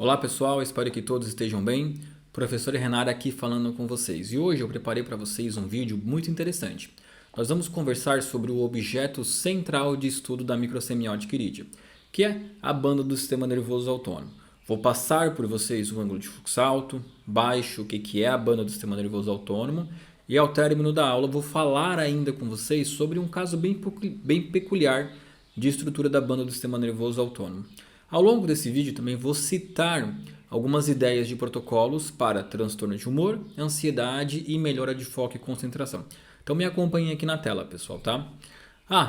Olá pessoal, espero que todos estejam bem. Professor Renato aqui falando com vocês. E hoje eu preparei para vocês um vídeo muito interessante. Nós vamos conversar sobre o objeto central de estudo da microsemiótica irídia, que é a banda do sistema nervoso autônomo. Vou passar por vocês o ângulo de fluxo alto, baixo, o que é a banda do sistema nervoso autônomo, e ao término da aula vou falar ainda com vocês sobre um caso bem peculiar de estrutura da banda do sistema nervoso autônomo. Ao longo desse vídeo também vou citar algumas ideias de protocolos para transtorno de humor, ansiedade e melhora de foco e concentração. Então me acompanhem aqui na tela, pessoal, tá?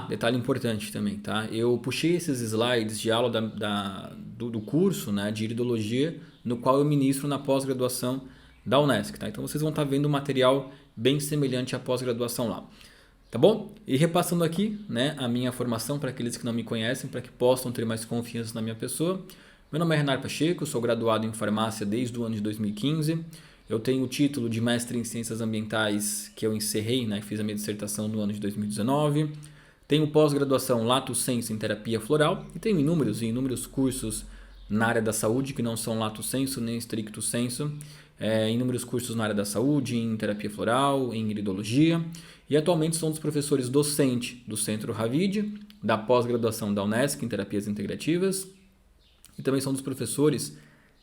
Detalhe importante também, tá? Eu puxei esses slides de aula do curso, né, de iridologia, no qual eu ministro na pós-graduação da Unesc, tá? Então vocês vão estar vendo um material bem semelhante à pós-graduação lá. Tá bom? E repassando aqui, né, a minha formação para aqueles que não me conhecem, para que possam ter mais confiança na minha pessoa. Meu nome é Renato Pacheco, sou graduado em farmácia desde o ano de 2015. Eu tenho o título de mestre em ciências ambientais que eu encerrei, né, fiz a minha dissertação no ano de 2019. Tenho pós-graduação Lato Sensu em terapia floral e tenho inúmeros cursos na área da saúde que não são Lato Sensu nem Stricto Sensu. Inúmeros cursos na área da saúde, em terapia floral, em iridologia. E atualmente sou um dos professores docente do Centro Ravid, da pós-graduação da Unesc em terapias integrativas. E também sou um dos professores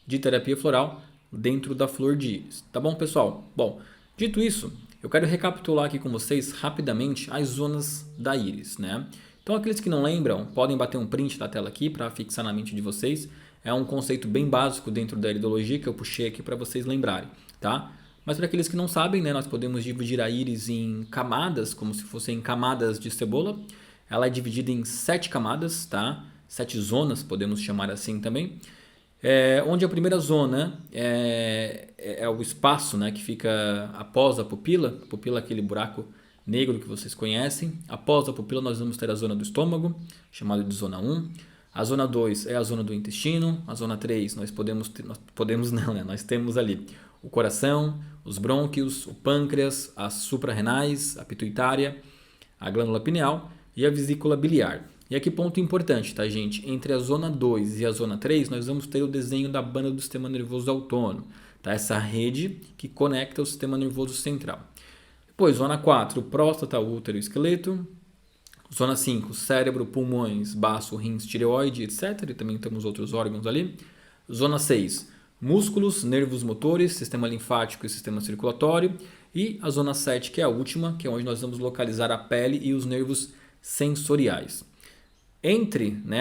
de terapia floral dentro da Flor de Íris. Tá bom, pessoal? Bom, dito isso, eu quero recapitular aqui com vocês rapidamente as zonas da íris, né? Então, aqueles que não lembram, podem bater um print da tela aqui para fixar na mente de vocês. É um conceito bem básico dentro da iridologia que eu puxei aqui para vocês lembrarem, tá? Mas para aqueles que não sabem, né, nós podemos dividir a íris em camadas, como se fossem camadas de cebola. Ela é dividida em 7 camadas, tá? 7 zonas, podemos chamar assim também. Onde a primeira zona é o espaço, né, que fica após a pupila. A pupila é aquele buraco negro que vocês conhecem. Após a pupila nós vamos ter a zona do estômago, chamada de zona 1. A zona 2 é a zona do intestino. A zona 3 nós temos ali o coração, os brônquios, o pâncreas, as suprarrenais, a pituitária, a glândula pineal e a vesícula biliar. E aqui ponto importante, tá, gente? Entre a zona 2 e a zona 3 nós vamos ter o desenho da banda do sistema nervoso autônomo, tá? Essa rede que conecta o sistema nervoso central. Depois, zona 4, próstata, útero e esqueleto. Zona 5, cérebro, pulmões, baço, rins, tireoide, etc. E também temos outros órgãos ali. Zona 6, músculos, nervos motores, sistema linfático e sistema circulatório. E a zona 7, que é a última, que é onde nós vamos localizar a pele e os nervos sensoriais.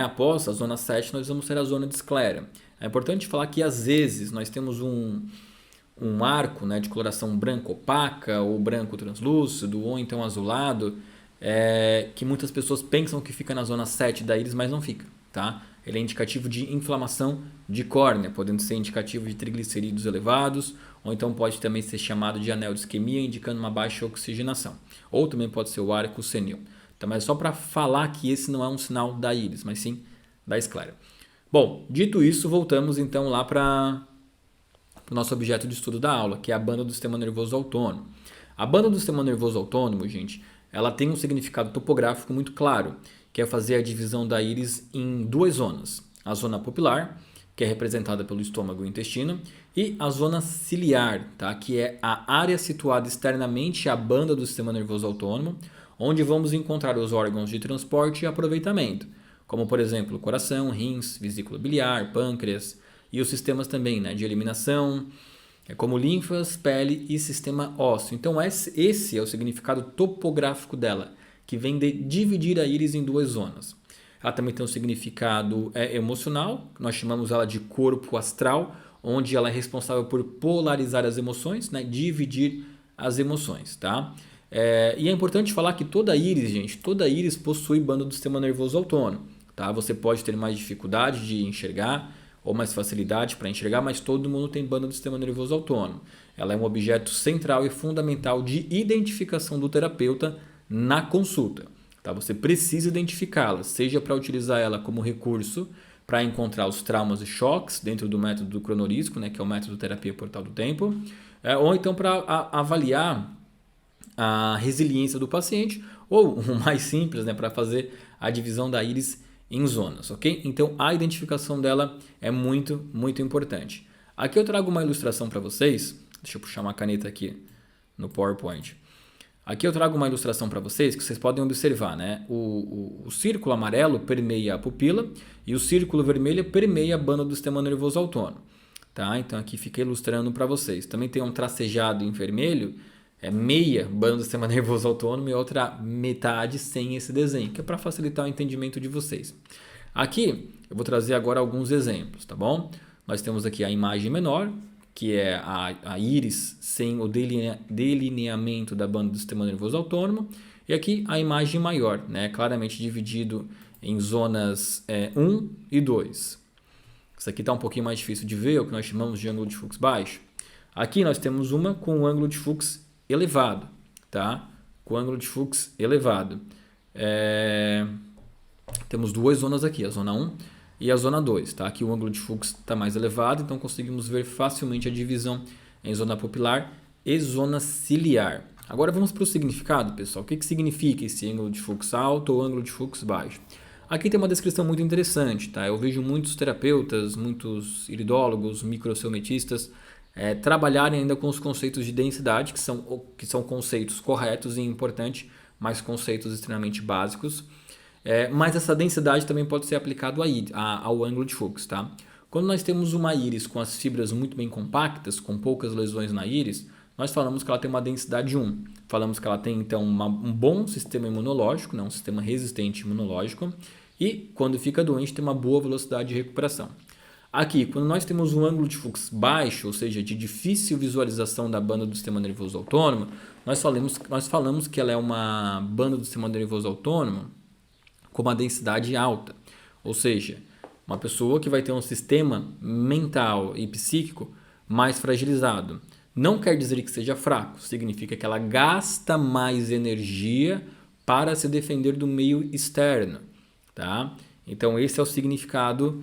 Após a zona 7, nós vamos ter a zona de esclera. É importante falar que às vezes nós temos um arco, né, de coloração branco opaca ou branco translúcido ou então azulado, que muitas pessoas pensam que fica na zona 7 da íris, mas não fica, tá? Ele é indicativo de inflamação de córnea, podendo ser indicativo de triglicerídeos elevados, ou então pode também ser chamado de anel de isquemia, indicando uma baixa oxigenação. Ou também pode ser o arco senil. Tá? Mas só para falar que esse não é um sinal da íris, mas sim da esclera. Bom, dito isso, voltamos então lá para o nosso objeto de estudo da aula, que é a banda do sistema nervoso autônomo. A banda do sistema nervoso autônomo, gente, ela tem um significado topográfico muito claro, que é fazer a divisão da íris em 2 zonas. A zona pupilar, que é representada pelo estômago e intestino, e a zona ciliar, tá? Que é a área situada externamente à banda do sistema nervoso autônomo, onde vamos encontrar os órgãos de transporte e aproveitamento, como por exemplo coração, rins, vesícula biliar, pâncreas e os sistemas também, né, de eliminação, como linfas, pele e sistema ósseo. Então esse é o significado topográfico dela, que vem de dividir a íris em 2 zonas. Ela também tem um significado emocional, nós chamamos ela de corpo astral, onde ela é responsável por polarizar as emoções, né, dividir as emoções, tá? E é importante falar que toda íris, gente, toda íris possui banda do sistema nervoso autônomo, tá? Você pode ter mais dificuldade de enxergar ou mais facilidade para enxergar, mas todo mundo tem banda do sistema nervoso autônomo. Ela é um objeto central e fundamental de identificação do terapeuta na consulta, tá? Você precisa identificá-la, seja para utilizar ela como recurso para encontrar os traumas e choques dentro do método do cronorisco, né, que é o método terapia portal do tempo, ou então para avaliar a resiliência do paciente, ou o mais simples, né, para fazer a divisão da íris em zonas, ok? Então a identificação dela é muito, muito importante. Aqui eu trago uma ilustração para vocês. Deixa eu puxar uma caneta aqui no PowerPoint. Aqui eu trago uma ilustração para vocês que vocês podem observar, né? O círculo amarelo permeia a pupila e o círculo vermelho permeia a banda do sistema nervoso autônomo. Tá? Então aqui fica ilustrando para vocês. Também tem um tracejado em vermelho, é meia banda do sistema nervoso autônomo e outra metade sem esse desenho, que é para facilitar o entendimento de vocês. Aqui eu vou trazer agora alguns exemplos, tá bom? Nós temos aqui a imagem menor, que é a íris sem o delineamento da banda do sistema nervoso autônomo. E aqui a imagem maior, né? Claramente dividido em zonas 1 e 2. Isso aqui está um pouquinho mais difícil de ver, é o que nós chamamos de ângulo de fluxo baixo. Aqui nós temos uma com um ângulo de fluxo elevado, tá? Com ângulo de fluxo elevado. Temos duas zonas aqui, a zona 1 e a zona 2, tá? Aqui o ângulo de fluxo está mais elevado, então conseguimos ver facilmente a divisão em zona pupilar e zona ciliar. Agora vamos para o significado, pessoal. O que significa esse ângulo de fluxo alto ou ângulo de fluxo baixo? Aqui tem uma descrição muito interessante, tá? Eu vejo muitos terapeutas, muitos iridólogos, microceumetistas trabalharem ainda com os conceitos de densidade, que são conceitos corretos e importantes, mas conceitos extremamente básicos. Mas essa densidade também pode ser aplicada ao ângulo de fluxo, tá? Quando nós temos uma íris com as fibras muito bem compactas, com poucas lesões na íris, nós falamos que ela tem uma densidade 1. Falamos que ela tem, então, um bom sistema imunológico, né? Um sistema resistente imunológico. E, quando fica doente, tem uma boa velocidade de recuperação. Aqui, quando nós temos um ângulo de fluxo baixo, ou seja, de difícil visualização da banda do sistema nervoso autônomo, nós falamos que ela é uma banda do sistema nervoso autônomo com uma densidade alta. Ou seja, uma pessoa que vai ter um sistema mental e psíquico mais fragilizado. Não quer dizer que seja fraco, significa que ela gasta mais energia para se defender do meio externo. Tá? Então esse é o significado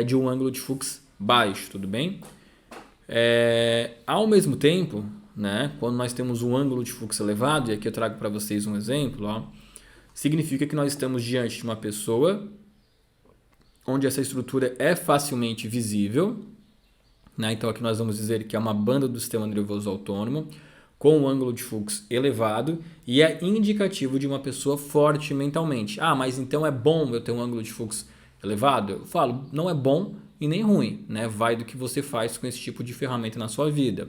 de um ângulo de fluxo baixo, tudo bem? Ao mesmo tempo, né, quando nós temos um ângulo de fluxo elevado, e aqui eu trago para vocês um exemplo, ó, significa que nós estamos diante de uma pessoa onde essa estrutura é facilmente visível, né? Então aqui nós vamos dizer que é uma banda do sistema nervoso autônomo com um ângulo de fluxo elevado e é indicativo de uma pessoa forte mentalmente. Ah, mas então é bom eu ter um ângulo de fluxo elevado? Eu falo, não é bom e nem ruim, né? Vai do que você faz com esse tipo de ferramenta na sua vida.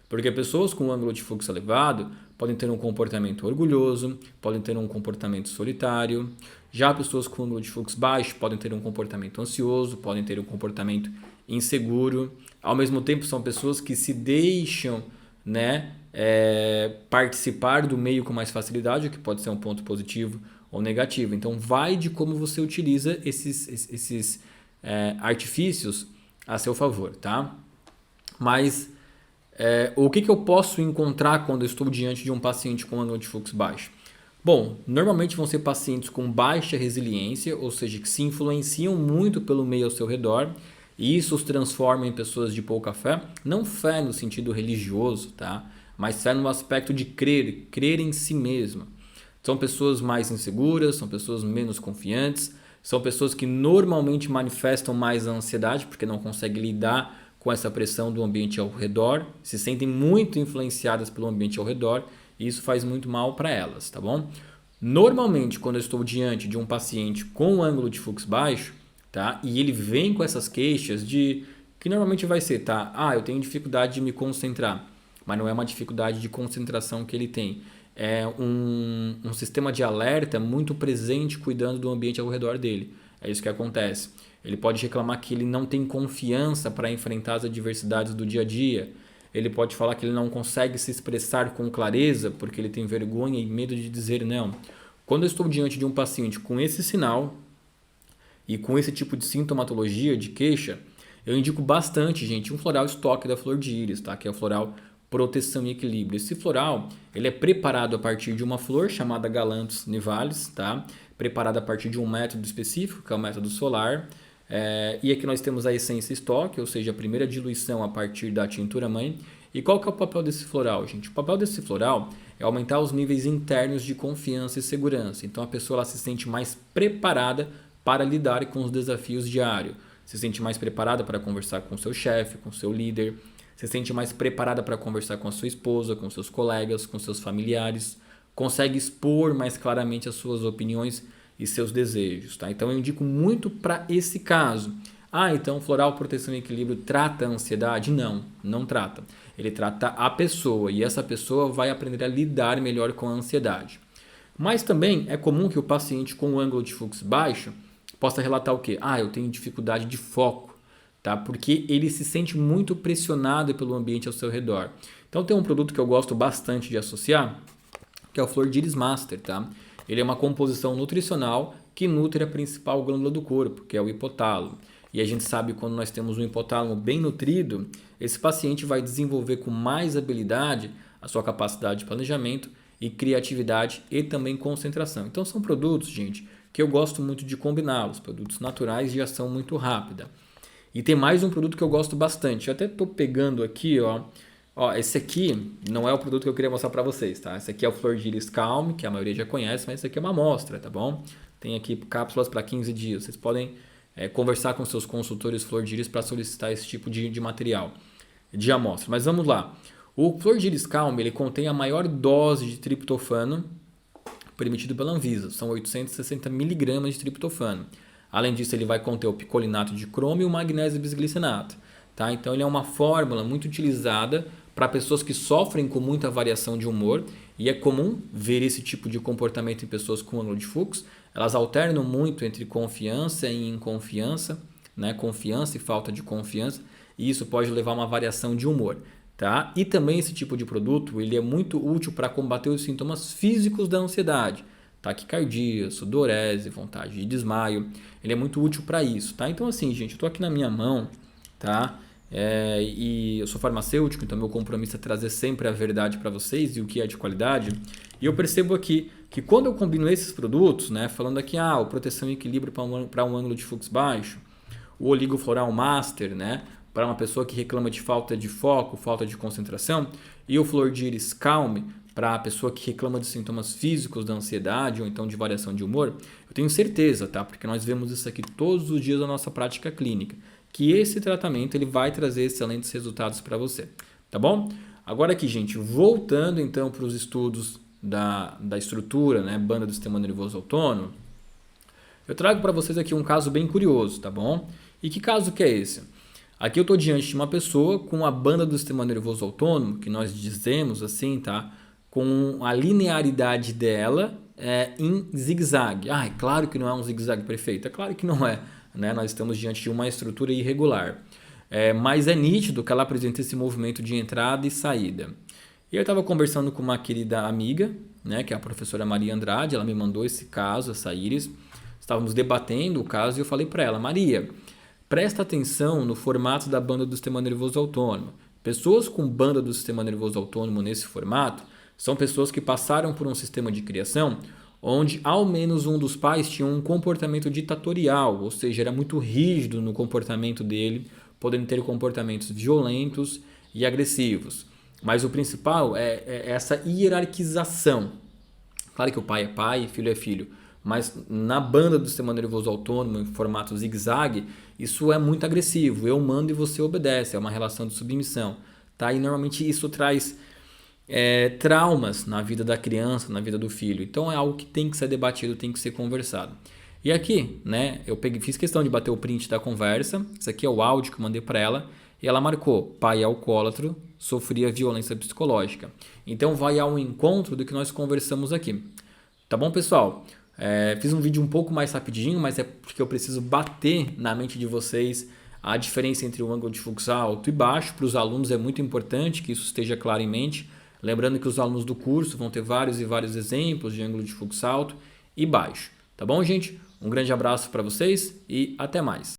Porque pessoas com um ângulo de fluxo elevado podem ter um comportamento orgulhoso, podem ter um comportamento solitário. Já pessoas com ângulo de fluxo baixo podem ter um comportamento ansioso, podem ter um comportamento inseguro. Ao mesmo tempo, são pessoas que se deixam, né, participar do meio com mais facilidade, o que pode ser um ponto positivo ou negativo. Então, vai de como você utiliza esses artifícios a seu favor, tá? Mas o que eu posso encontrar quando eu estou diante de um paciente com ângulo de fluxo baixo? Bom, normalmente vão ser pacientes com baixa resiliência, ou seja, que se influenciam muito pelo meio ao seu redor, e isso os transforma em pessoas de pouca fé. Não fé no sentido religioso, tá? Mas fé no aspecto de crer em si mesmo. São pessoas mais inseguras, são pessoas menos confiantes, são pessoas que normalmente manifestam mais a ansiedade porque não conseguem lidar com essa pressão do ambiente ao redor, se sentem muito influenciadas pelo ambiente ao redor e isso faz muito mal para elas, tá bom? Normalmente, quando eu estou diante de um paciente com ângulo de fluxo baixo, tá? E ele vem com essas queixas de que normalmente vai ser, tá? Ah, eu tenho dificuldade de me concentrar, mas não é uma dificuldade de concentração que ele tem. É um sistema de alerta muito presente cuidando do ambiente ao redor dele. É isso que acontece. Ele pode reclamar que ele não tem confiança para enfrentar as adversidades do dia a dia. Ele pode falar que ele não consegue se expressar com clareza porque ele tem vergonha e medo de dizer não. Quando eu estou diante de um paciente com esse sinal e com esse tipo de sintomatologia, de queixa, eu indico bastante, gente, um floral estoque da flor de íris, tá? Que é o floral Proteção e Equilíbrio. Esse floral ele é preparado a partir de uma flor chamada Galanthus nivalis, tá? Preparado a partir de um método específico, que é o método solar. E aqui nós temos a essência estoque, ou seja, a primeira diluição a partir da tintura mãe. E qual que é o papel desse floral, gente? O papel desse floral é aumentar os níveis internos de confiança e segurança. Então a pessoa ela se sente mais preparada para lidar com os desafios diários. Se sente mais preparada para conversar com seu chefe, com seu líder. Se sente mais preparada para conversar com a sua esposa, com seus colegas, com seus familiares. Consegue expor mais claramente as suas opiniões e seus desejos, tá? Então eu indico muito para esse caso. Então Floral Proteção e Equilíbrio trata a ansiedade? Não, não trata. Ele trata a pessoa e essa pessoa vai aprender a lidar melhor com a ansiedade. Mas também é comum que o paciente com o ângulo de fluxo baixo possa relatar o quê? Eu tenho dificuldade de foco, tá? Porque ele se sente muito pressionado pelo ambiente ao seu redor. Então tem um produto que eu gosto bastante de associar, que é o Flor de Iris Master, tá? Ele é uma composição nutricional que nutre a principal glândula do corpo, que é o hipotálamo. E a gente sabe que quando nós temos um hipotálamo bem nutrido, esse paciente vai desenvolver com mais habilidade a sua capacidade de planejamento e criatividade e também concentração. Então são produtos, gente, que eu gosto muito de combiná-los, produtos naturais de ação muito rápida. E tem mais um produto que eu gosto bastante. Eu até estou pegando aqui, ó, esse aqui não é o produto que eu queria mostrar para vocês, tá? Esse aqui é o Flor de Iris Calm, que a maioria já conhece, mas esse aqui é uma amostra, tá bom? Tem aqui cápsulas para 15 dias. Vocês podem conversar com seus consultores Flor de Iris para solicitar esse tipo de material, de amostra. Mas vamos lá. O Flor de Iris Calm, ele contém a maior dose de triptofano permitido pela Anvisa. São 860 mg de triptofano. Além disso, ele vai conter o picolinato de crômio e o magnésio bisglicenato. Tá? Então, ele é uma fórmula muito utilizada para pessoas que sofrem com muita variação de humor. E é comum ver esse tipo de comportamento em pessoas com ângulo de fluxo. Elas alternam muito entre confiança e inconfiança, né? Confiança e falta de confiança. E isso pode levar a uma variação de humor. Tá? E também esse tipo de produto ele é muito útil para combater os sintomas físicos da ansiedade. Taquicardia, sudorese, vontade de desmaio. Ele é muito útil para isso. Tá? Então assim, gente, eu estou aqui na minha mão, tá? E eu sou farmacêutico, então meu compromisso é trazer sempre a verdade para vocês e o que é de qualidade. E eu percebo aqui que quando eu combino esses produtos, né, falando aqui, o Proteção e Equilíbrio para um ângulo de fluxo baixo, o Oligo Floral Master, né, para uma pessoa que reclama de falta de foco, falta de concentração, e o Flor de Iris Calm para a pessoa que reclama de sintomas físicos da ansiedade ou então de variação de humor, eu tenho certeza, tá? Porque nós vemos isso aqui todos os dias na nossa prática clínica, que esse tratamento ele vai trazer excelentes resultados para você, tá bom? Agora aqui, gente, voltando então para os estudos da estrutura, né, banda do sistema nervoso autônomo, eu trago para vocês aqui um caso bem curioso, tá bom? E que caso que é esse? Aqui eu estou diante de uma pessoa com a banda do sistema nervoso autônomo, que nós dizemos assim, tá? Com a linearidade dela em zigue-zague. É claro que não é um zigue-zague perfeito, é claro que não é, né? Nós estamos diante de uma estrutura irregular. Mas é nítido que ela apresenta esse movimento de entrada e saída. E eu estava conversando com uma querida amiga, né, que é a professora Maria Andrade, ela me mandou esse caso, essa íris. Estávamos debatendo o caso e eu falei para ela, Maria, presta atenção no formato da banda do sistema nervoso autônomo. Pessoas com banda do sistema nervoso autônomo nesse formato são pessoas que passaram por um sistema de criação onde ao menos um dos pais tinha um comportamento ditatorial, ou seja, era muito rígido no comportamento dele, podendo ter comportamentos violentos e agressivos. Mas o principal é essa hierarquização. Claro que o pai é pai e filho é filho, mas na banda do sistema nervoso autônomo, em formato zigue-zague, isso é muito agressivo. Eu mando e você obedece, é uma relação de submissão. Tá? E normalmente isso traz traumas na vida da criança, na vida do filho. Então é algo que tem que ser debatido, tem que ser conversado. E aqui, né, fiz questão de bater o print da conversa. Esse aqui é o áudio que eu mandei para ela. E ela marcou, pai alcoólatra, sofria violência psicológica. Então vai ao encontro do que nós conversamos aqui. Tá bom, pessoal? Fiz um vídeo um pouco mais rapidinho, mas é porque eu preciso bater na mente de vocês a diferença entre o ângulo de fluxo alto e baixo. Para os alunos é muito importante que isso esteja claro em mente. Lembrando que os alunos do curso vão ter vários e vários exemplos de ângulo de fluxo alto e baixo. Tá bom, gente? Um grande abraço para vocês e até mais.